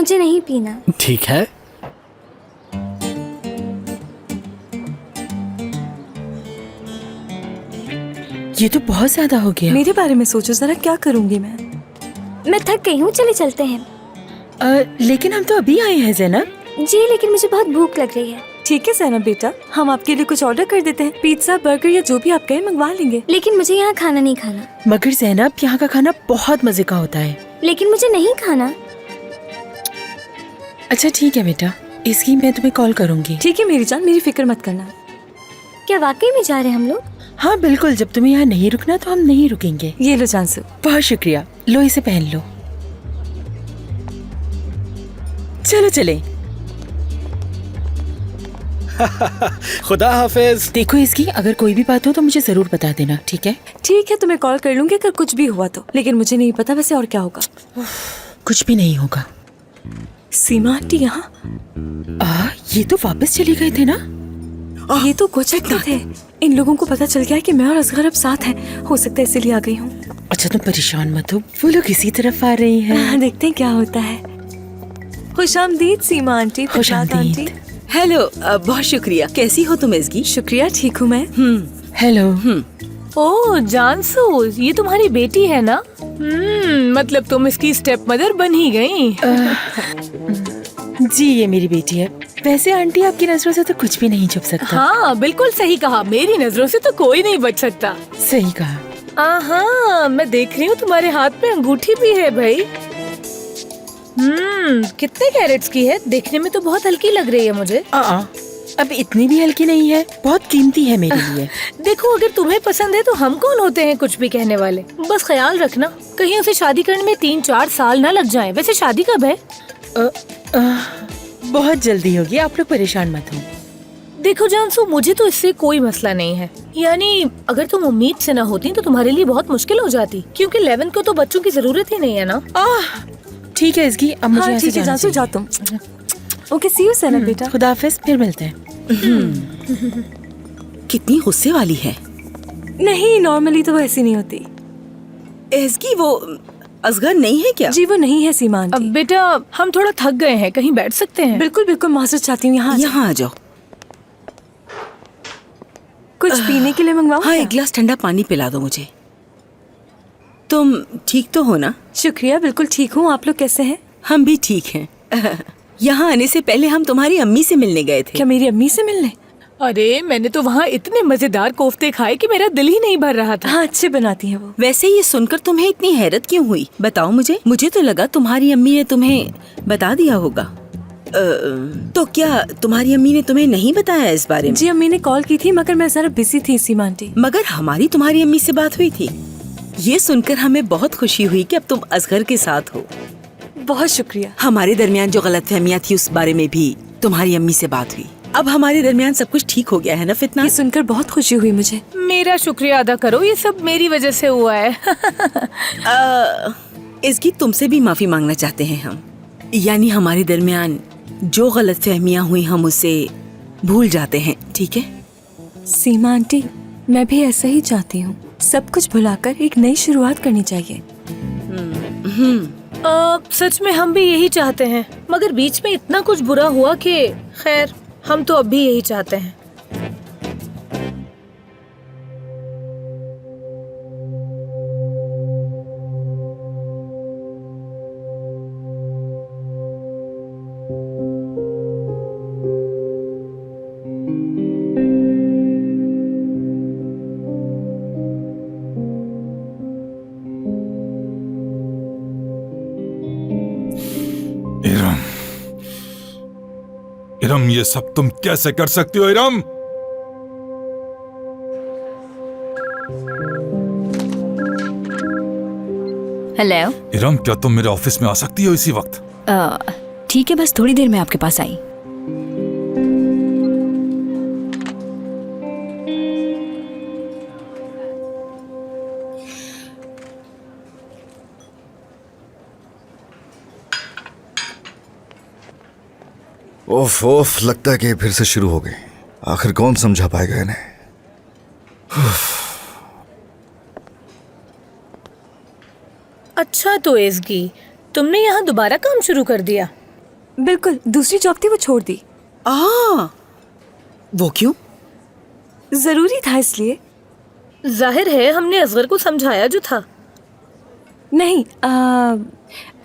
मुझे नहीं पीना। ठीक है। ये तो बहुत ज्यादा हो गया। मेरे बारे में सोचो जरा, क्या करूंगी मैं? मैं थक गई हूँ, चले चलते हैं। लेकिन हम तो अभी आए हैं ज़ैनब। जी लेकिन मुझे बहुत भूख लग रही है। ठीक है ज़ैनब बेटा, हम आपके लिए कुछ ऑर्डर कर देते हैं। पिज्जा, बर्गर या जो भी आप कहें मंगवा लेंगे। लेकिन मुझे यहाँ खाना नहीं खाना। मगर ज़ैनब, यहाँ का खाना बहुत मजे का होता है। लेकिन मुझे नहीं खाना। अच्छा ठीक है बेटा, इसकी मैं तुम्हें कॉल करूंगी। ठीक है मेरी जान, मेरी फिक्र मत करना। क्या वाकई में जा रहे हैं हम लोग? हाँ बिल्कुल, जब तुम्हें यहाँ नहीं रुकना तो हम नहीं रुकेंगे। ये लो जानसू। बहुत शुक्रिया, लो इसे पहन लो। चलो चले। खुदा हाफिज। देखो इसकी, अगर कोई भी बात हो तो मुझे जरूर बता देना, ठीक है? ठीक है, तुम्हें कॉल कर लूंगी अगर कुछ भी हुआ तो। लेकिन मुझे नहीं पता वैसे और क्या होगा। कुछ भी नहीं होगा। सीमा आंटी यहाँ? ये तो वापस चले गए थे ना? ये तो कुछ थे। इन लोगों को पता चल गया है कि मैं और असगर अब साथ हैं। हो सकता है इसीलिए आ गई हूँ। अच्छा तुम परेशान मत हो, वो लोग इसी तरफ आ रही हैं। देखते हैं क्या होता है। खुशामदीद सीमा आंटी। खुशामदीद। हेलो, बहुत शुक्रिया। कैसी हो तुम इसकी? शुक्रिया, ठीक हूँ मैं। हेलो। ओह जानसू, ये तुम्हारी बेटी है ना? मतलब तुम इसकी स्टेप मदर बन ही गई। जी ये मेरी बेटी है। वैसे आंटी आपकी नजरों से तो कुछ भी नहीं छुप सकता। हाँ बिल्कुल सही कहा, मेरी नजरों से तो कोई नहीं बच सकता। सही कहा। हाँ मैं देख रही हूँ तुम्हारे हाथ में अंगूठी भी है भाई। कितने कैरेट्स की है? देखने में तो बहुत हल्की लग रही है मुझे। अब इतनी भी हल्की नहीं है, बहुत कीमती है मेरे लिए। देखो अगर तुम्हें पसंद है तो हम कौन होते हैं कुछ भी कहने वाले। बस ख्याल रखना कहीं उसे शादी करने में 3-4 साल न लग जाएं। वैसे शादी कब है? बहुत जल्दी होगी, आप लोग परेशान मत हो। देखो जानसू, मुझे तो इससे कोई मसला नहीं है। यानी अगर तुम उम्मीद से ना होती तो तुम्हारे लिए बहुत मुश्किल हो जाती, क्योंकि 11 को तो बच्चों की जरूरत ही नहीं है ना। ठीक है इसकी, अब मुझे हाँ यहाँ से ठीक है जाना जानसू, जा चाहिए। तुम। ओके, सी यू ज़ैनब बेटा। खुदा हाफिज, फिर मिलते हैं। कितनी गुस्से वाली है। नहीं, नॉर्मली तो वो ऐसी नहीं होती। इसकी वो असगर नहीं है क्या? जी वो नहीं है सीमा अब आंटी। बेटा हम थोड़ा थक गए हैं, कहीं बैठ सकते हैं? बिल्कुल बिल्कुल, मास्टर चाहती हूँ यहाँ। यहाँ आ जाओ। कुछ पीने के लिए मंगवाऊँ? हाँ, एक गिलास ठंडा पानी पिला दो मुझे। तुम ठीक तो हो ना? शुक्रिया, बिल्कुल ठीक हूँ। आप लोग कैसे हैं? हम भी ठीक हैं। यहाँ आने से पहले हम तुम्हारी अम्मी से मिलने गए थे। क्या मेरी अम्मी से मिलने? अरे मैंने तो वहाँ इतने मजेदार कोफ्ते खाए कि मेरा दिल ही नहीं भर रहा था। हाँ, अच्छे बनाती हैं वो। वैसे ये सुनकर तुम्हें इतनी हैरत क्यों हुई? बताओ मुझे तो लगा तुम्हारी अम्मी ने तुम्हें बता दिया होगा। तो क्या तुम्हारी अम्मी ने तुम्हें नहीं बताया इस बारे में? जी अम्मी ने कॉल की थी मगर मैं जरा बिजी थी सीमा आंटी। मगर हमारी तुम्हारी अम्मी से बात हुई थी। ये सुनकर हमें बहुत खुशी हुई कि अब तुम असगर के साथ हो। बहुत शुक्रिया। हमारे दरमियान जो गलतफहमियां थी उस बारे में भी तुम्हारी अम्मी से बात हुई। अब हमारे दरमियान सब कुछ ठीक हो गया है ना फितना? ये सुनकर बहुत खुशी हुई मुझे। मेरा शुक्रिया अदा करो, ये सब मेरी वजह से हुआ है। इसकी तुमसे भी माफी मांगना चाहते हैं हम। यानी हमारे दरमियान जो गलतफहमियां हुई हम उसे भूल जाते हैं, ठीक है? सीमा आंटी, मैं भी ऐसा ही चाहती हूँ। सब कुछ भुलाकर एक नई शुरुआत करनी चाहिए। सच में हम भी यही चाहते हैं, मगर बीच में इतना कुछ बुरा हुआ कि खैर हम तो अब भी यही चाहते हैं। इरम, ये सब तुम कैसे कर सकती हो इरम? हेलो। इरम, क्या तुम मेरे ऑफिस में आ सकती हो इसी वक्त? ठीक है, बस थोड़ी देर में आपके पास आई। ओफ, लगता है कि फिर से शुरू हो गए। आखिर कौन समझा पाएगा इन्हें? अच्छा तो एसगी, तुमने यहाँ दोबारा काम शुरू कर दिया? बिल्कुल, दूसरी जॉब थी वो छोड़ दी। वो क्यों? जरूरी था इसलिए। जाहिर है हमने असगर को समझाया जो था। नहीं,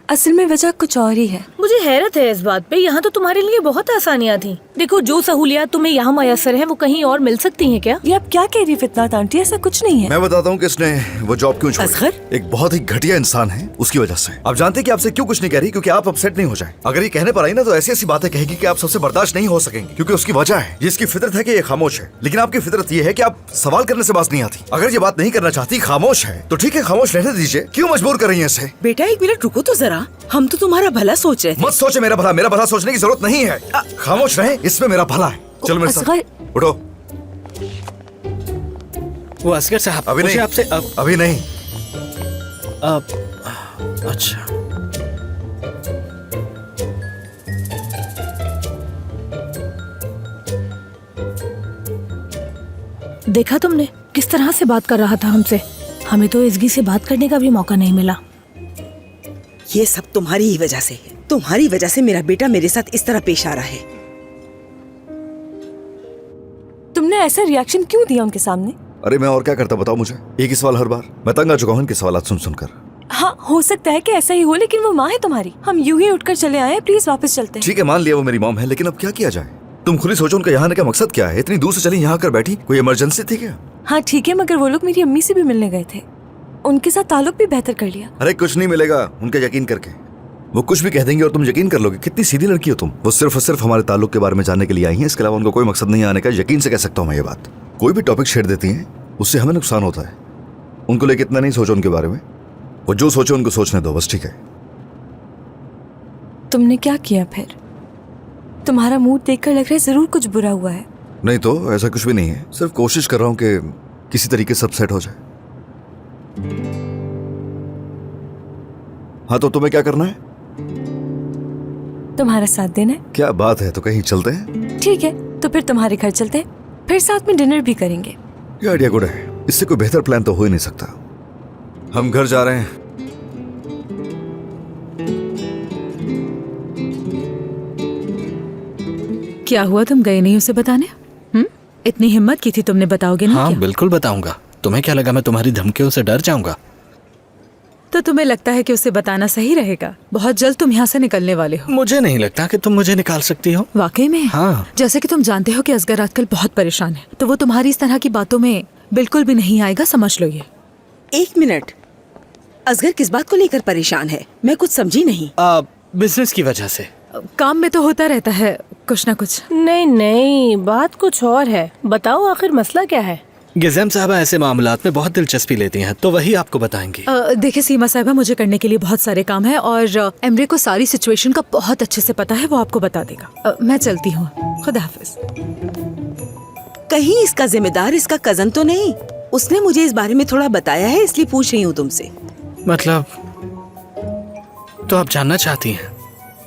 असल में वजह कुछ और ही है। मुझे हैरत है इस बात पे, यहाँ तो तुम्हारे लिए बहुत आसानियाँ थी। देखो जो सहूलियात तुम्हें यहाँ मयसर हैं वो कहीं और मिल सकती हैं क्या? ये आप क्या कह रही फितनात आंटी, ऐसा कुछ नहीं है। मैं बताता हूँ कि इसने वो जॉब क्यों छोड़ी। असगर? एक बहुत ही घटिया इंसान है, उसकी वजह से। आप जानते हैं कि आपसे क्यों कुछ नहीं कह रही? क्योंकि आप अपसेट नहीं हो जाए। अगर ये कहने पर आई ना तो ऐसी ऐसी बातें कहेगी कि आप सबसे बर्दाश्त नहीं हो सकेंगे, क्योंकि उसकी वजह है। ये इसकी फितरत है कि ये खामोश है, लेकिन आपकी फितरत ये है कि आप सवाल करने से बात नहीं आती। अगर ये बात नहीं करना चाहती, खामोश है, तो ठीक है, खामोश रहने दीजिए। क्यों मजबूर कर रही है इसे? बेटा एक मिनट रुको तो जरा, हम तो तुम्हारा भला सोच रहे थे। मत सोचे मेरा भला सोचने की जरूरत नहीं है। खामोश रहे, इसमें मेरा भला है। चलो मेरे साथ उठो। वो असगर साहब, अभी मुझे नहीं, आपसे अभी नहीं। अच्छा, देखा तुमने किस तरह से बात कर रहा था हमसे। हमें तो इज़गी से बात करने का भी मौका नहीं मिला। ये सब तुम्हारी ही वजह से है। तुम्हारी वजह से मेरा बेटा मेरे साथ इस तरह पेश आ रहा है। तुमने ऐसा रिएक्शन क्यों दिया उनके सामने? अरे मैं और क्या करता बताओ मुझे? एक ही सवाल हर बार। मैं तंग आ चुका हूँ इनके सवाल सुन सुनकर। हाँ, हो सकता है कि ऐसा ही हो, लेकिन वो माँ है तुम्हारी। हम यूं ही उठकर चले आए, प्लीज वापस चलते हैं। ठीक है, मान लिया वो मेरी मॉम है, लेकिन अब क्या किया जाए? तुम खुद ही सोचो उनका यहाँ आने का मकसद क्या है? इतनी दूर से चली यहाँ कर बैठी, कोई इमरजेंसी थी क्या? हाँ ठीक है, मगर वो लोग मेरी अम्मी से भी मिलने गए थे, उनके साथ ताल्लुक भी बेहतर कर लिया। अरे कुछ नहीं मिलेगा उनका यकीन करके। वो कुछ भी कह देंगे और तुम यकीन कर लोगे। कितनी सीधी लड़की हो तुम। वो सिर्फ और सिर्फ हमारे ताल्लुक के बारे में जानने के लिए आई हैं, इसके अलावा उनको कोई मकसद नहीं आने का। यकीन से कह सकता हूँ मैं ये बात। कोई भी टॉपिक छेड़ देती हैं, उससे हमें नुकसान होता है। उनको लेकर इतना नहीं सोचो उनके बारे में। वो जो सोचे उनको सोचने दो बस, ठीक है? तुमने क्या किया फिर? तुम्हारा मूड देखकर लग रहा है जरूर कुछ बुरा हुआ है। नहीं तो ऐसा कुछ भी नहीं है, सिर्फ कोशिश कर रहा हूँ कि किसी तरीके सब सेट हो जाए। हाँ तो तुम्हें क्या करना है? तुम्हारा साथ देना है। क्या बात है, तो कहीं चलते हैं? ठीक है, तो फिर तुम्हारे घर चलते हैं, फिर साथ में डिनर भी करेंगे। ये आइडिया गुड है। इससे कोई बेहतर प्लान तो हो ही नहीं सकता। हम घर जा रहे हैं। क्या हुआ, तुम गए नहीं उसे बताने? इतनी हिम्मत की थी तुमने, बताओगे नहीं? हाँ क्या? बिल्कुल बताऊंगा। तुम्हें क्या लगा मैं तुम्हारी धमकियों से डर जाऊंगा? तो तुम्हें लगता है कि उसे बताना सही रहेगा? बहुत जल्द तुम यहाँ से निकलने वाले हो। मुझे नहीं लगता कि तुम मुझे निकाल सकती हो। वाकई में? हाँ। जैसे कि तुम जानते हो कि असगर आजकल बहुत परेशान है, तो वो तुम्हारी इस तरह की बातों में बिल्कुल भी नहीं आएगा, समझ लो ये। एक मिनट, असगर किस बात को लेकर परेशान है? मैं कुछ समझी नहीं। बिजनेस की वजह से। काम में तो होता रहता है कुछ ना कुछ। नहीं नहीं, बात कुछ और है। बताओ आखिर मसला क्या है? गिज़म साहबा ऐसे मामलात में बहुत दिलचस्पी लेती हैं, तो वही आपको बताएंगी। देखिए सीमा साहिबा, मुझे करने के लिए बहुत सारे काम है और एमरे को सारी सिचुएशन का बहुत अच्छे से पता है, वो आपको बता देगा। मैं चलती हूँ, खुदा हाफिज। कहीं इसका जिम्मेदार इसका कजन तो नहीं? उसने मुझे इस बारे में थोड़ा बताया है, इसलिए पूछ रही हूँ तुमसे। मतलब तो आप जानना चाहती हैं?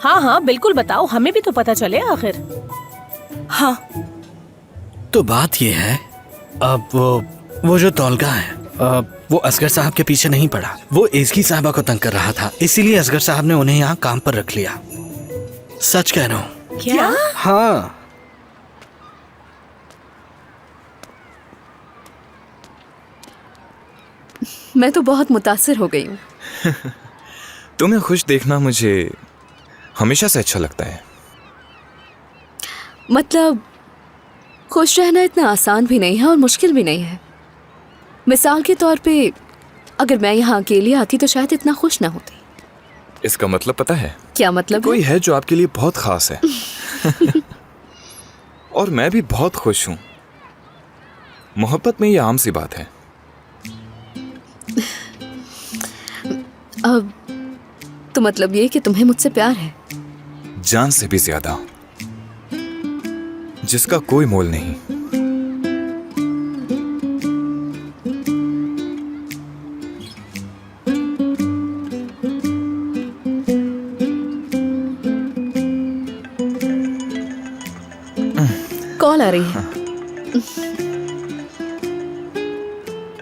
हाँ हाँ बिल्कुल बताओ, हमें भी तो पता चले आखिर। हाँ तो बात ये है, अब वो जो तौलगा है, वो असगर साहब के पीछे नहीं पड़ा। वो इज़गी साहबा को तंग कर रहा था, इसीलिए असगर साहब ने उन्हें यहाँ काम पर रख लिया। सच कह रहा हूँ। क्या? हाँ। मैं तो बहुत मुतासिर हो गई हूँ। तुम्हें खुश देखना मुझे हमेशा से अच्छा लगता है। मतलब खुश रहना इतना आसान भी नहीं है और मुश्किल भी नहीं है। मिसाल के तौर पे अगर मैं यहाँ अकेली आती तो शायद इतना खुश ना होती। इसका मतलब पता है? क्या मतलब? कोई है जो आपके लिए बहुत खास है। और मैं भी बहुत खुश हूँ। मोहब्बत में ये आम सी बात है। अब तो मतलब ये कि तुम्हें मुझसे प्यार है? जान से भी ज्यादा, जिसका कोई मोल नहीं। कॉल आ रही है।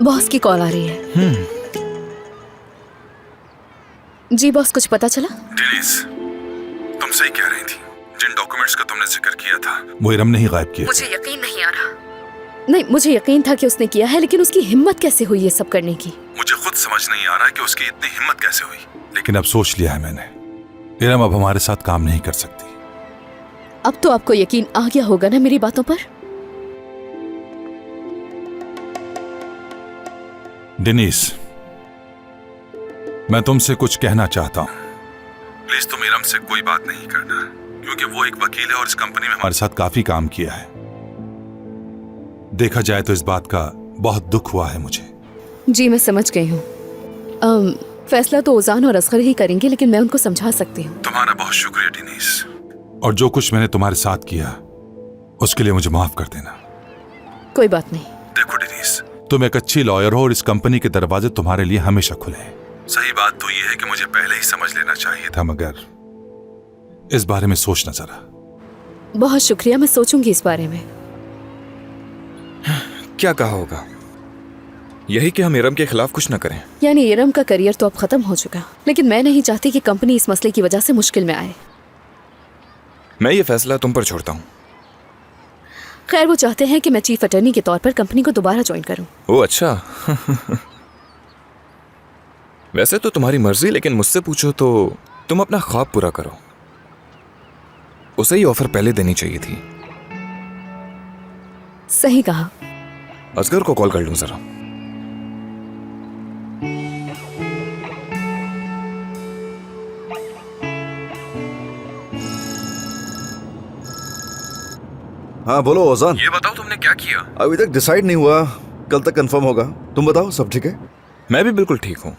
बॉस की कॉल आ रही है। जी बॉस, कुछ पता चला? डेनिस, तुम तुम सही कह रही थी। जिन डॉक्यूमेंट्स का तुमने जिक्र किया था वो इरम ने ही गायब किया। मुझे यकीन नहीं आ रहा। नहीं, मुझे यकीन था कि उसने किया है, लेकिन उसकी हिम्मत कैसे हुई ये सब करने की? मुझे खुद समझ नहीं आ रहा कि उसकी इतनी हिम्मत कैसे हुई, लेकिन अब सोच लिया है मैंने, इरम अब हमारे साथ काम नहीं कर सकती। अब तो आपको यकीन आ गया होगा ना मेरी बातों पर? डेनिस, मैं तुमसे कुछ कहना चाहता हूं। प्लीज तुम इरम से कोई बात नहीं करना, क्योंकि वो एक वकील है और इस कंपनी में हमारे साथ काफी काम किया है। देखा जाए तो इस बात का बहुत दुख हुआ है मुझे। जी मैं समझ गई हूँ। फैसला तो ओजान और असगर ही करेंगे, लेकिन मैं उनको समझा सकती हूँ। तुम्हारा बहुत शुक्रिया डेनिस, और जो कुछ मैंने तुम्हारे साथ किया उसके लिए मुझे माफ कर देना। कोई बात नहीं। देखो डेनिस, तुम एक अच्छी लॉयर हो और इस कंपनी के दरवाजे तुम्हारे लिए हमेशा खुले हैं। सही बात तो ये है कि मुझे पहले ही समझ लेना चाहिए था, मगर इस बारे में सोचना जरा। बहुत शुक्रिया, मैं सोचूंगी इस बारे में। क्या कहा होगा? यही कि हम इरम के खिलाफ कुछ न करें। यानी इरम का करियर तो अब खत्म हो चुका, लेकिन मैं नहीं चाहती कि कंपनी इस मसले की वजह से मुश्किल में आए। मैं ये फैसला तुम पर छोड़ता हूँ। खैर, वो चाहते हैं कि मैं चीफ अटर्नी के तौर पर कंपनी को दोबारा ज्वाइन करूं। ओह अच्छा। वैसे तो तुम्हारी मर्जी, लेकिन मुझसे पूछो तो तुम अपना ख्वाब पूरा करो। उसे ही ऑफर पहले देनी चाहिए थी। सही कहा। असगर को कॉल कर लूं जरा। हाँ बोलो ओजान। ये बताओ तुमने क्या किया? अभी तक डिसाइड नहीं हुआ, कल तक कंफर्म होगा। तुम बताओ, सब ठीक है? मैं भी बिल्कुल ठीक हूँ।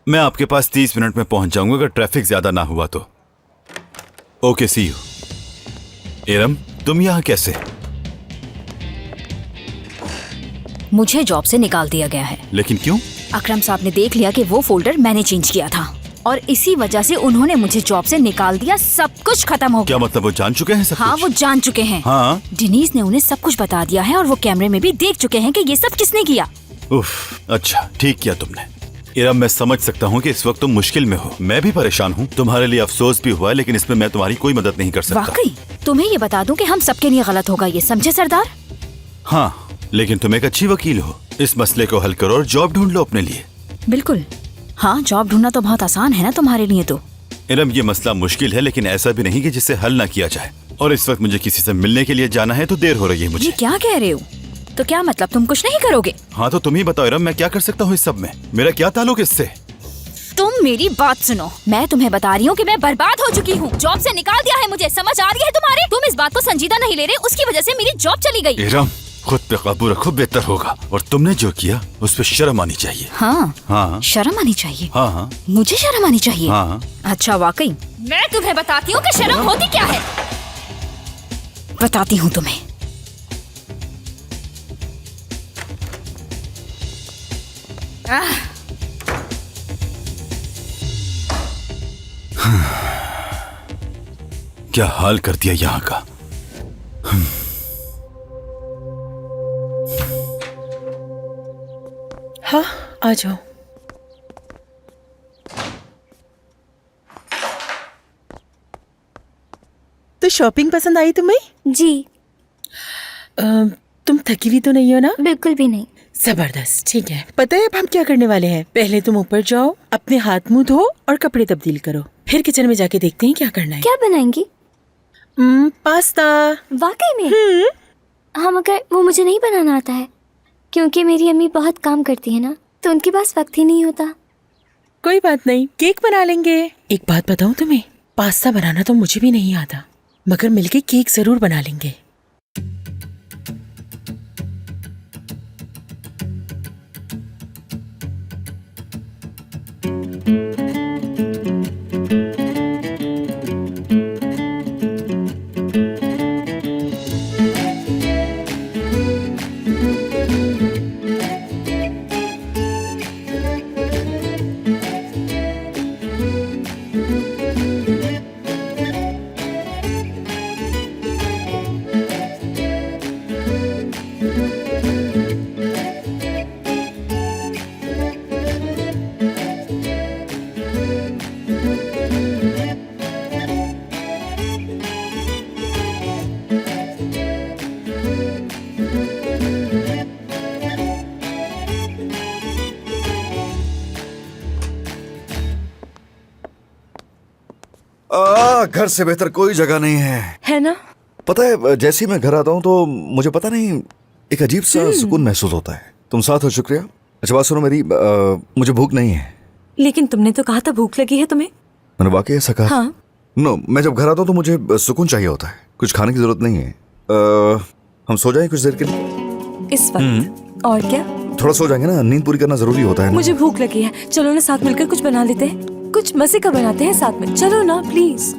मैं आपके पास 30 मिनट में पहुंच जाऊंगा अगर ट्रैफिक ज्यादा ना हुआ तो। Okay, C you. इरम, तुम यहाँ कैसे? मुझे जॉब से निकाल दिया गया है। लेकिन क्यों? अकरम साहब ने देख लिया कि वो फोल्डर मैंने चेंज किया था और इसी वजह से उन्होंने मुझे जॉब से निकाल दिया। सब कुछ खत्म हो गया। क्या मतलब वो जान चुके हैं सब हाँ कुछ? वो जान चुके हैं। हाँ। डेनिस ने उन्हें सब कुछ बता दिया है और वो कैमरे में भी देख चुके हैं कि ये सब किसने किया। उफ, अच्छा ठीक किया तुमने। इरम, मैं समझ सकता हूँ कि इस वक्त तुम मुश्किल में हो। मैं भी परेशान हूँ, तुम्हारे लिए अफसोस भी हुआ है, लेकिन इसमें मैं तुम्हारी कोई मदद नहीं कर सकता। वाकई तुम्हें ये बता दूं कि हम सबके लिए गलत होगा, ये समझे सरदार? हाँ, लेकिन तुम एक अच्छी वकील हो। इस मसले को हल करो और जॉब ढूंढ लो अपने लिए। बिल्कुल। हाँ, जॉब ढूंढना तो बहुत आसान है ना तुम्हारे लिए तो। इरम, ये मसला मुश्किल है, लेकिन ऐसा भी नहीं कि जिसे हल ना किया जाए। और इस वक्त मुझे किसी से मिलने के लिए जाना है तो देर हो रही है मुझे। ये क्या कह रहे हो? तो क्या मतलब तुम कुछ नहीं करोगे? हाँ तो तुम ही बताओ इरम, मैं क्या कर सकता हूँ इस सब में? मेरा क्या ताल्लुक इससे? तुम मेरी बात सुनो, मैं तुम्हें बता रही हूँ कि मैं बर्बाद हो चुकी हूँ। जॉब से निकाल दिया है मुझे, समझ आ रही है तुम्हारे? तुम इस बात को संजीदा नहीं ले रहे, उसकी वजह से मेरी जॉब चली गई। इरम, खुद पे काबू रखो, बेहतर होगा। और तुमने जो किया उस पर शर्म आनी चाहिए। हाँ हाँ, शर्म आनी चाहिए। हाँ हाँ मुझे शर्म आनी चाहिए? हाँ। अच्छा वाकई? मैं तुम्हें बताती हूँ कि शर्म होती क्या है। बताती हूँ तुम्हें। क्या हाल कर दिया यहाँ का। हाँ, आ जाओ। तो शॉपिंग पसंद आई तुम्हें? जी। तुम थकी हुई तो नहीं हो ना? बिल्कुल भी नहीं। जबरदस्त, ठीक है। पता है अब हम क्या करने वाले हैं? पहले तुम ऊपर जाओ, अपने हाथ मुंह धो और कपड़े तब्दील करो, फिर किचन में जाके देखते हैं क्या करना है। क्या बनाएंगी? पास्ता। वाकई में? हाँ, मगर वो मुझे नहीं बनाना आता है, क्योंकि मेरी अम्मी बहुत काम करती है ना, तो उनके पास वक्त ही नहीं होता। कोई बात नहीं, केक बना लेंगे। एक बात बताऊं तुम्हें, पास्ता बनाना तो मुझे भी नहीं आता, मगर मिलके केक जरूर बना लेंगे। घर से बेहतर कोई जगह नहीं है ना? पता है, जैसे ही मैं घर आता हूँ तो मुझे पता नहीं एक अजीब सा सुकून महसूस होता है। तुम साथ हो, शुक्रिया। अच्छा बात सुनो मेरी, मुझे भूख नहीं है। लेकिन तुमने तो कहा था भूख लगी है तुम्हें। मैंने वाकई ऐसा कहा? हाँ। नो, मैं जब घर आता हूँ तो मुझे सुकून चाहिए होता है, कुछ खाने की जरूरत नहीं है। हम सो जाएं कुछ देर के लिए इस वक्त? और क्या? थोड़ा सो जाएंगे ना, नींद पूरी करना जरूरी होता है ना? मुझे भूख लगी है, चलो ना साथ मिलकर कुछ बना लेते हैं, कुछ मजे का बनाते हैं साथ में, चलो ना प्लीज।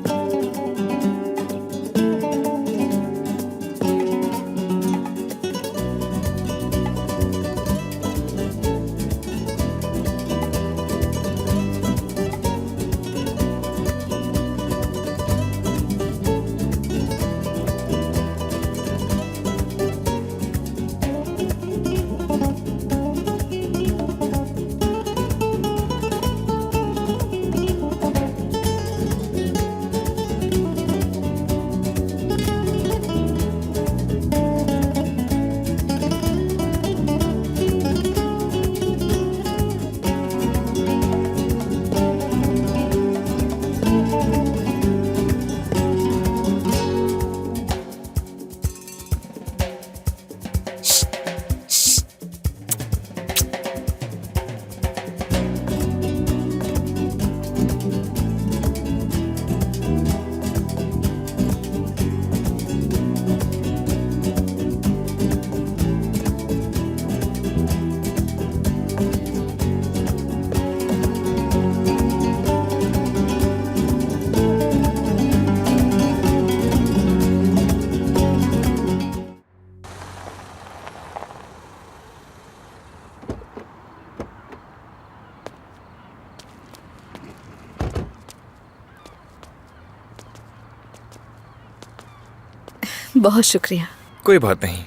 बहुत शुक्रिया। कोई बात नहीं।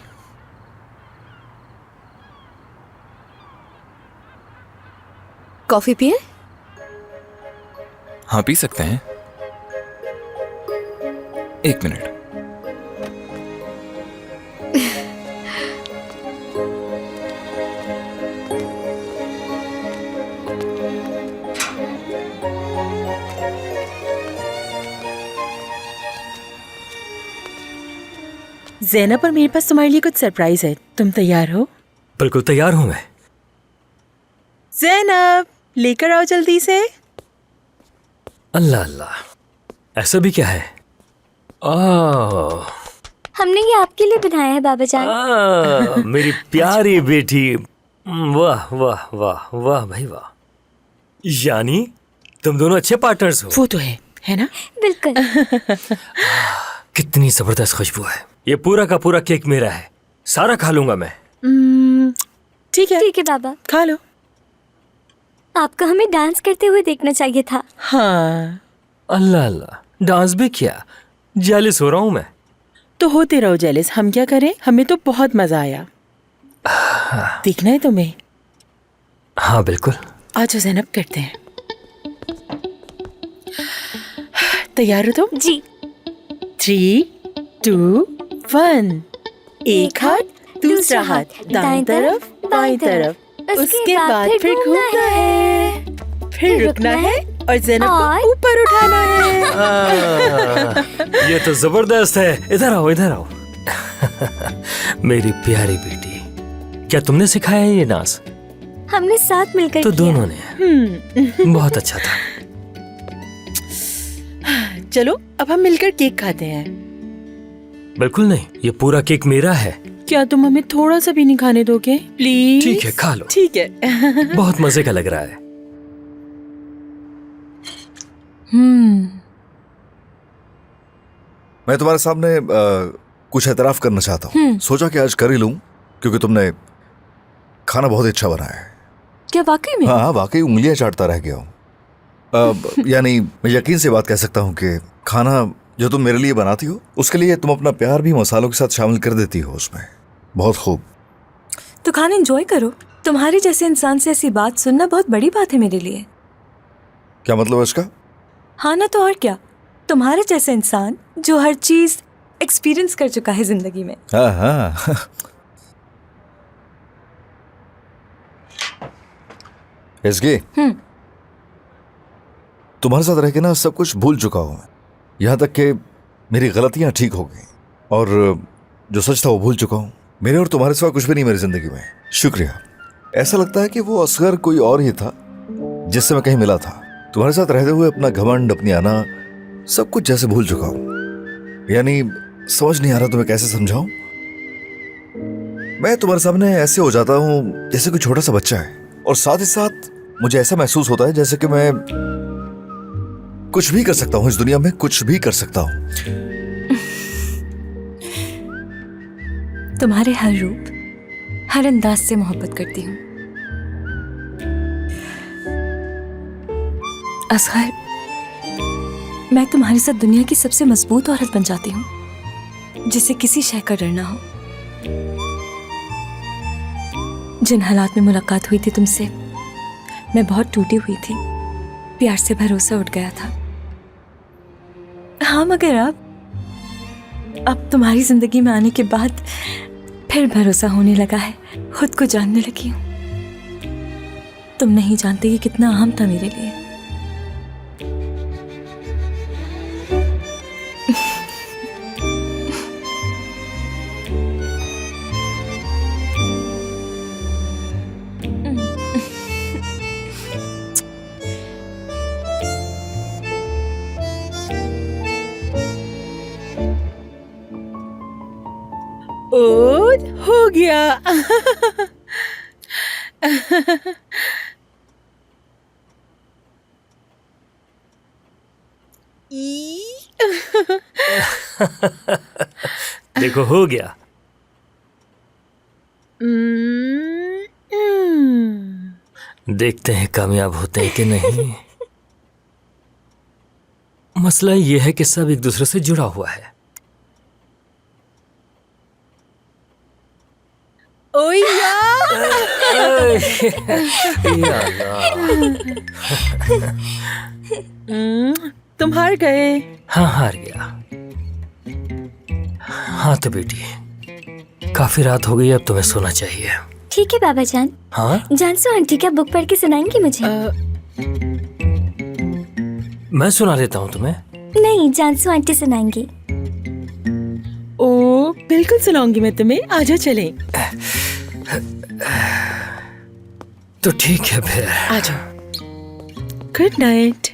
कॉफी पिए? हाँ पी सकते हैं। एक मिनट। ज़ैनब, और मेरे पास तुम्हारे लिए कुछ सरप्राइज है, तुम तैयार हो? बिल्कुल तैयार हूं मैं। ज़ैनब, लेकर आओ जल्दी से। अल्लाह अल्लाह, ऐसा भी क्या है? हमने ये आपके लिए बनाया है बाबा जान। मेरी प्यारी बेटी, वाह वाह वाह वाह भाई वाह। यानी तुम दोनों अच्छे पार्टनर्स हो। वो तो है ना? बिल्कुल। कितनी जबरदस्त खुशबू है। ये पूरा का पूरा केक मेरा है, सारा खा लूंगा मैं। ठीक है बाबा, खा लो। आपको हमें डांस करते हुए देखना चाहिए था। हाँ। अल्लाह अल्लाह, डांस भी किया? जेलिस हो रहा हूँ मैं। तो होते रहो जेलिस, हम क्या करें, हमें तो बहुत मजा आया। देखना है तुम्हें? हाँ बिल्कुल। आज ज़ैनब करते हैं। तैयार हो तुम? जी। 3, 2, 1। एक हाथ दूसरा हाथ, दाएं तरफ बाएं तरफ, उसके बाद फिर घूमना है, फिर रुकना है और ज़ैनब को ऊपर उठाना है। ये तो जबरदस्त है। इधर आओ इधर आओ। मेरी प्यारी बेटी, क्या तुमने सिखाया है ये डांस? हमने साथ मिलकर तो किया। दोनों ने। बहुत अच्छा था। चलो अब हम मिलकर केक खाते हैं। बिल्कुल नहीं, ये पूरा केक मेरा है। क्या तुम हमें थोड़ा सा भी नहीं खाने दोगे प्लीज? ठीक है, खा लो। ठीक है। बहुत मजे का लग रहा है। मैं तुम्हारे सामने कुछ एतराफ करना चाहता हूँ। सोचा कि आज कर ही लूं, क्योंकि तुमने खाना बहुत अच्छा बनाया है। क्या वाकई में? हाँ वाकई उंगलियां चाटता रह गया हूँ। यानी मैं यकीन से बात कह सकता हूँ कि खाना जो तुम मेरे लिए बनाती हो, उसके लिए तुम अपना प्यार भी मसालों के साथ शामिल कर देती हो उसमें। बहुत खूब। तो खाना एंजॉय करो। तुम्हारे जैसे इंसान से ऐसी बात सुनना बहुत बड़ी बात है मेरे लिए। क्या मतलब है इसका? हाँ ना, तो और क्या। तुम्हारे जैसे इंसान जो हर चीज एक्सपीरियंस कर चुका है जिंदगी में। हाँ हाँ, एसगे, तुम्हारे साथ रह के ना सब कुछ भूल चुका हूं मैं। यहाँ तक कि मेरी गलतियां ठीक हो गई और जो सच था वो भूल चुका हूं। मेरे और तुम्हारे सिवा कुछ भी नहीं मेरी जिंदगी में। शुक्रिया। ऐसा लगता है कि वो असगर कोई और ही था जिससे मैं कहीं मिला था। तुम्हारे साथ रहते हुए अपना घमंड, अपनी आना, सब कुछ जैसे भूल चुका हूं। यानी समझ नहीं आ रहा तुम्हें कैसे समझाऊं। मैं तुम्हारे सामने ऐसे हो जाता हूं जैसे कोई छोटा सा बच्चा है, और साथ ही साथ मुझे ऐसा महसूस होता है जैसे कि मैं कुछ भी कर सकता हूं इस दुनिया में, कुछ भी कर सकता हूं। तुम्हारे हर रूप, हर अंदाज से मोहब्बत करती हूँ। असगर, मैं तुम्हारे साथ दुनिया की सबसे मजबूत औरत बन जाती हूँ, जिसे किसी शय का डर ना हो। जिन हालात में मुलाकात हुई थी तुमसे, मैं बहुत टूटी हुई थी। प्यार से भरोसा उठ गया था। हाँ, मगर अब तुम्हारी जिंदगी में आने के बाद फिर भरोसा होने लगा है। खुद को जानने लगी हूँ। तुम नहीं जानते ये कितना अहम था मेरे लिए। और हो गया। देखो हो गया। देखते हैं कामयाब होते हैं कि नहीं। मसला यह है कि सब एक दूसरे से जुड़ा हुआ है। ओ यार! या अल्लाह। तुम हार गए। हाँ, हार गया। हाँ तो बेटी, काफी रात हो गई, अब तुम्हें सोना चाहिए। ठीक है बाबा जान। हाँ, जानसू आंटी क्या बुक पढ़ के सुनाएंगी मुझे? मैं सुना देता हूँ तुम्हें। नहीं, जानसू आंटी सुनाएंगी। ओ बिल्कुल सुनाऊंगी मैं तुम्हें। आजा चलें। तो ठीक है फिर। आजा। Good night.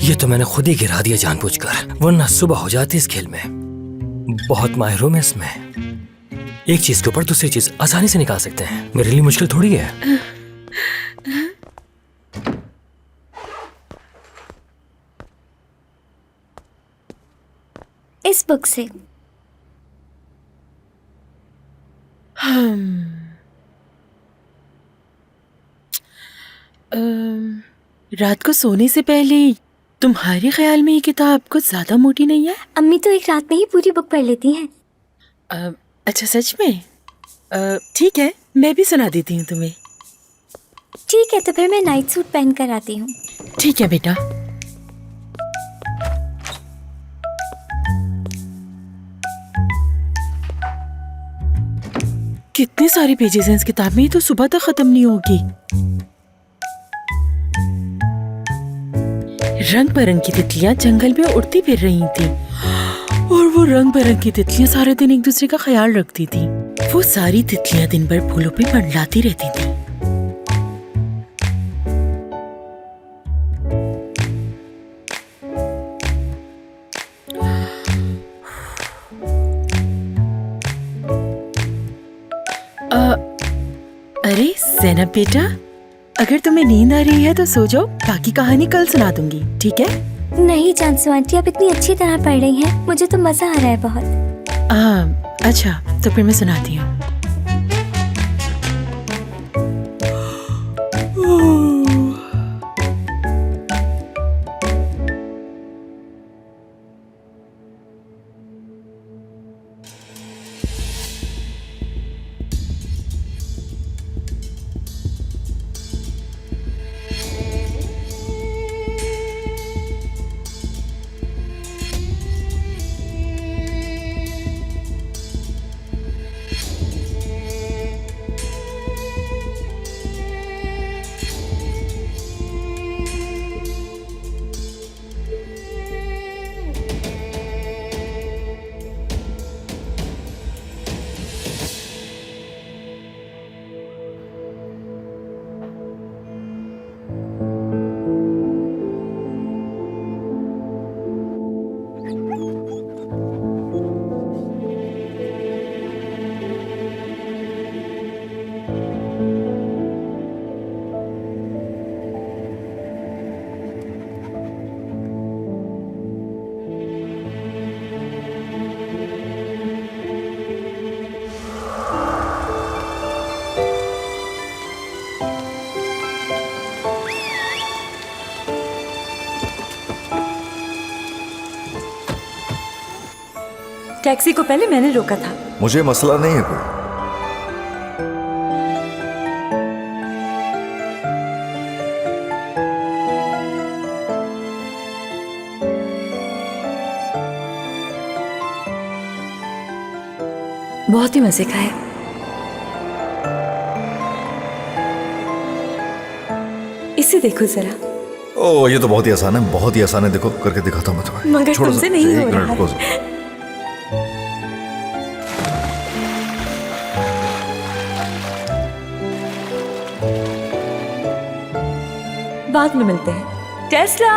ये तो मैंने खुद ही गिरा दिया जानबूझकर, वरना सुबह हो जाती इस खेल में। बहुत माहिर हूं मैं इसमें। एक चीज के ऊपर दूसरी चीज आसानी से निकाल सकते हैं। मेरे लिए मुश्किल थोड़ी है। इस बुक से। रात को सोने से पहले तुम्हारे ख्याल में ये किताब कुछ ज्यादा मोटी नहीं है? अम्मी तो एक रात में ही पूरी बुक पढ़ लेती हैं। अच्छा, सच में? ठीक है, मैं भी सुना देती हूँ तुम्हें। ठीक है, तो फिर मैं नाइट सूट पहन कर आती हूँ। ठीक है बेटा। कितने सारे पेजेस हैं इस किताब में, ये तो सुबह तक खत्म नहीं होगी। रंग बिरंग की तितलियां जंगल में उड़ती फिर रही थी, और वो रंग बिरंग की तितलियां सारे दिन एक दूसरे का ख्याल रखती थी। वो सारी तितलियां दिन भर फूलों पे मंडलाती रहती थी। अरे ज़ैनब बेटा, अगर तुम्हें नींद आ रही है तो सो जाओ, बाकी कहानी कल सुना दूंगी, ठीक है? नहीं जानसू आंटी, आप इतनी अच्छी तरह पढ़ रही हैं, मुझे तो मजा आ रहा है बहुत। अच्छा, तो फिर मैं सुनाती हूँ। टैक्सी को पहले मैंने रोका था। मुझे मसला नहीं है कोई। बहुत ही मजे का है। इसे देखो जरा। ओ ये तो बहुत ही आसान है, बहुत ही आसान है। देखो करके दिखाता हूँ मैं तुम्हें। मगर छोड़ो तुमसे सा, नहीं एक हो रहा मिनट है। रुको। बाद में मिलते हैं। टेस्ला।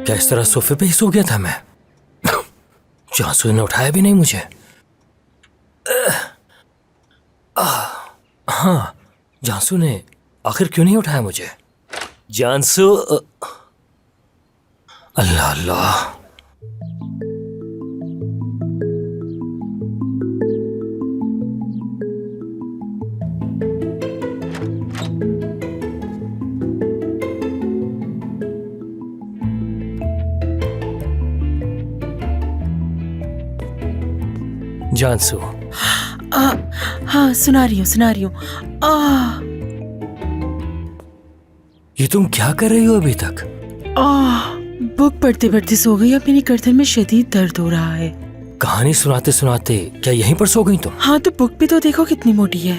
क्या इस तरह सोफे पे ही सो गया था मैं? जानसू ने उठाया भी नहीं मुझे। हाँ, जानसू ने आखिर क्यों नहीं उठाया मुझे? जानसू, अल्लाह अल्लाह। जानसू। हाँ सुना रही हूँ। ये तुम क्या कर रही हो अभी तक? बुक पढ़ते पढ़ते सो गई। अब मेरी गर्दन में शदीद दर्द हो रहा है। कहानी सुनाते सुनाते क्या यहीं पर सो गई तुम? हाँ तो बुक भी तो देखो कितनी मोटी है।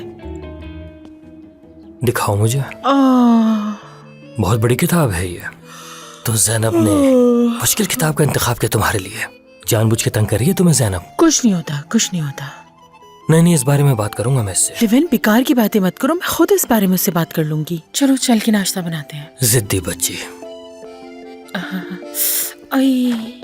दिखाओ मुझे। बहुत बड़ी किताब है ये। तो जैनब ने मुश्किल किताब का इंतखाब किया तुम्हारे लिए। जानबूझ के तंग कर रही है तुम्हें जैनब? कुछ नहीं होता। नहीं, इस बारे में बात करूंगा मैं इससे। लिविन बेकार की बातें मत करो, मैं खुद इस बारे में उससे बात कर लूंगी। चलो चल के नाश्ता बनाते हैं। जिद्दी बच्ची। आई